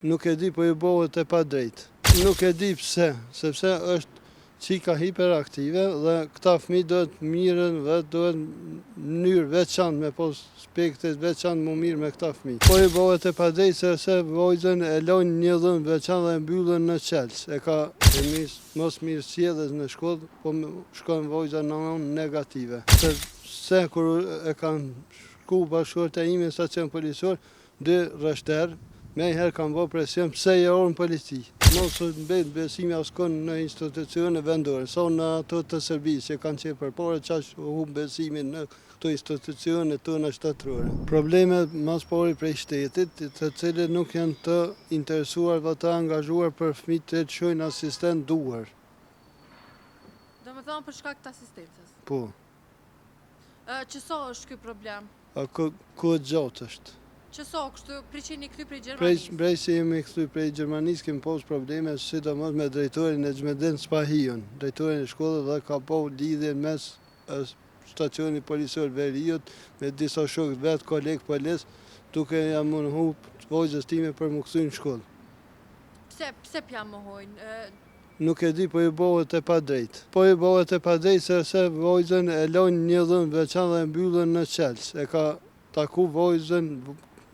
Nuk e di, po i bëhet e pa drejt. Nuk e di pse, sepse është qika hiperaktive dhe këta fëmijë duhet mirën dhe duhet mënyrë veçantë me pas spekte veçantë më mirë me këta fëmijë. Po i bëhet e pa drejt sepse vojzën e lojnë një dhënë veçantë dhe mbyllën në qelës. E ka mos mirësjelljes në shkollë, po shkon vojza në anë negative. Se kur e kanë shku bashkëshorta ime në stacion policor, 2 rreshterë, me herë kam bërë presion pse je orë në polici. Mos mbet besimi askon në institucione vendore, sa në ato të Serbisë që kanë qenë përpara, çaq humb besimin në këto institucione tona shtetërore. Problemet mas pari prej shtetit, të cilët nuk janë të interesuar dhe të angazhuar për fëmijët të çojnë asistent duar. Domethënë për shkak të asistencës. Po. Ç'so është ky problem? Ku gjatë është. Qëso, kështu priqeni këty prej Gjermanisë? Prej që jemi këty prej Gjermanisë, kemi pas probleme, sidomos me drejtorin e Xhmedin Spahiun, drejtorin e shkollës dhe ka po lidhje mes stacionit policor Veriut me disa shokë vetë, kolegë polis, duke ja mundu vojzës time për më kthy në shkollë. Pse pja mohojnë? Nuk e di, po i bëhet e pa drejt. Po i bëhet e pa drejt sepse vojzën e lojnë një dhënë veçantë dhe mbyllën në qelës. E ka taku vojzën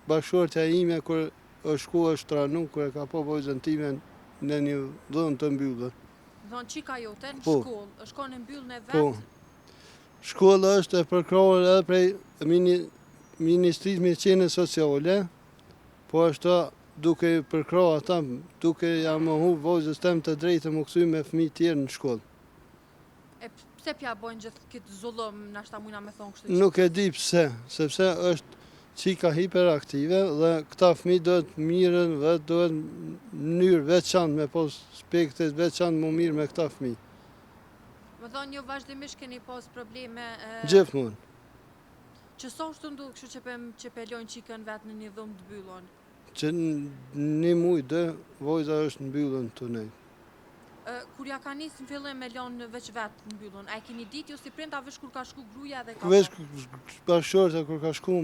bashkëshortja ime kur është shku është tranu, kur e ka po vojzën time në një dhënë të mbyllur. Thonë qika jote në shkollë, është konë në mbyllën e vetë? Po. Shkolla është e përkrahur edhe prej Ministrisë me Qenie Sociale, po është duke përkrahur ata, duke ja mohu vojzës tem të drejtë më kthy me fëmijë tjerë në shkollë. E pse pja bojnë gjithë këtë zullum, nashta mujna me thonë kështu? Nuk e di pse, sepse është qika hiperaktive dhe këta fëmijë duhet mirën dhe duhet mënyrë veçantë me pas spekte veçantë më mirë me këta fëmijë. Më thonë, jo vazhdimisht keni pas probleme? Gjithmonë. Qëso është të ndu kështu që pelojnë qikën vetë në një dhumë të byllon? Që një muj dhe vojza është në byllon të nej. Kur ja ka njësë në fillim me lonë veç vetë në byllon, a e keni ditë jo si prindë veç kur ka shku gruja dhe ka... Veç bashkëshorta kur ka shku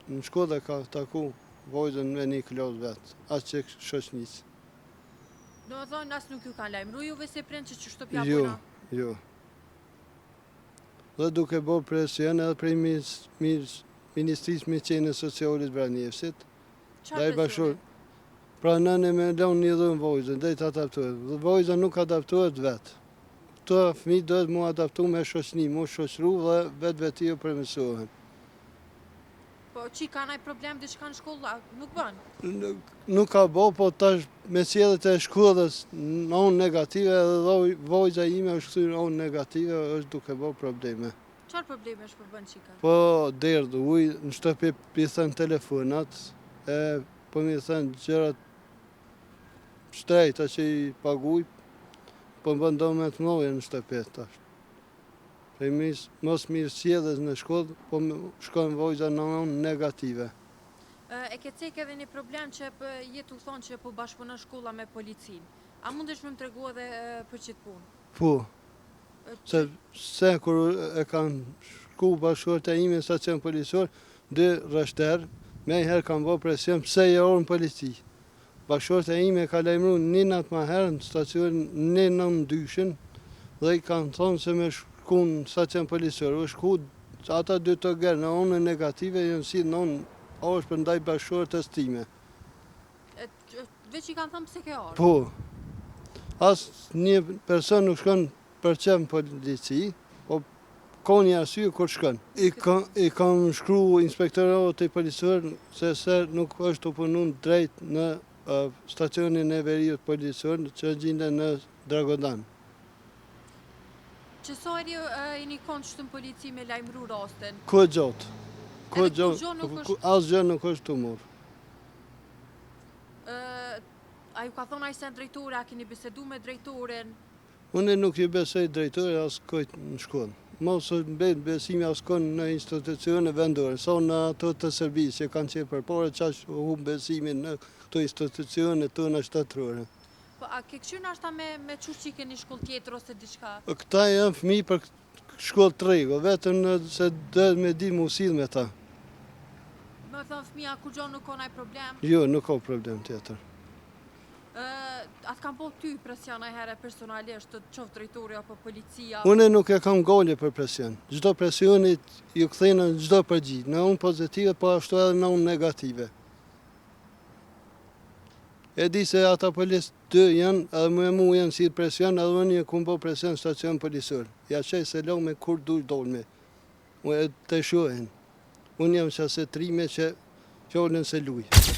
në shkollë ka taku vojzën me një klasë vetë, atë që shoqnisë. Do më thonë, asë nuk ju ka lajmëru juve si prindë që qështu pja puna? Jo. Dhe duke bërë presion edhe prej Ministrisë me Qenie Sociale të Vranjevsit. Qarë presioni? Pra nëne me lonë një dhënë vojzën, dhe të adaptohet. Dhe vojzën nuk adaptohet vetë. Këto fëmijë duhet mu adaptu me shoqni, mu shoqru dhe vetë jo përmesohen. Po që ka nëjë problem dhe që ka në shkolla, nuk bënë? Nuk ka bo, po tash me sjellet e shkollës në onë negative dhe vojza ime është këthy në onë negative, është duke bo probleme. Qarë probleme është përbën qika? Po derdë, ujë në shtëpi pithën telefonat, po mi thënë gjërat shtrejta që i paguj, po më bëndohme të mloje në shtëpi tash. Prej mos mirësjelljes në shkollë, po shkojnë vojza në anë negative. E ke cek edhe një problem që jetu thonë që po bashkëpunon shkolla me policinë. A mundesh me më tregu edhe për qitë punë? Po. Se kur e kanë shku bashkëshorta ime në stacion policor, 2 rreshterë, me herë kam bërë presion pse je orë në polici. Bashkëshorta ime ka lajmëruar një natë më herë në stacion 9-2 dhe i kanë thonë se me shku në stacion policor, u shku ata 2 të gerë në onë negative, jënë si në onë është për ndaj bashkëshortës time. Veç i kanë thonë pse ke orë? Po. Asë një person nuk shkon për qenë polici, po ka një arsye kur shkon. I kam shkru inspektorat e policor se nuk është të punu drejt në stacionin e Veriut policor që gjinde në Dragodan. Qëso e një konë qëtë në polici me lajmëru rastin? Ko gjatë. Asë gjë nuk është të murë. A ju ka thonë a i sen drejtore, a keni bisedu me drejtoren? Unë nuk i besoj drejtore asë kojtë në shkollë. Mos mbet besimi askon në institucione vendore, sa në ato të Serbisë që kanë qenë përpara, çaq humb besimin në këto institucione tona shtetërore. Po a ke këshirë nashta me çuçi keni shkollë tjetër ose diçka? Këta janë fëmijë për shkollë trego, vetëm se duhet me di mu sill me ta. më thënë fëmija kur gjo nuk ka ndaj problem? Jo, nuk ka problem tjetër. Atë kam po ty presion e herë personalisht, të qoftë drejtori apo policia? Unë nuk e kam gole për presion. Çdo presionit ju kthejnë në çdo përgjigje, në unë pozitive, po ashtu edhe në unë negative. E di se ata polis dy janë, edhe mu janë si presion, edhe unë një kum bo presion stacion polisor. Ja qej se lo me kur dolme. Unë të shuhen. Unë jam qase trime që qollën se luj.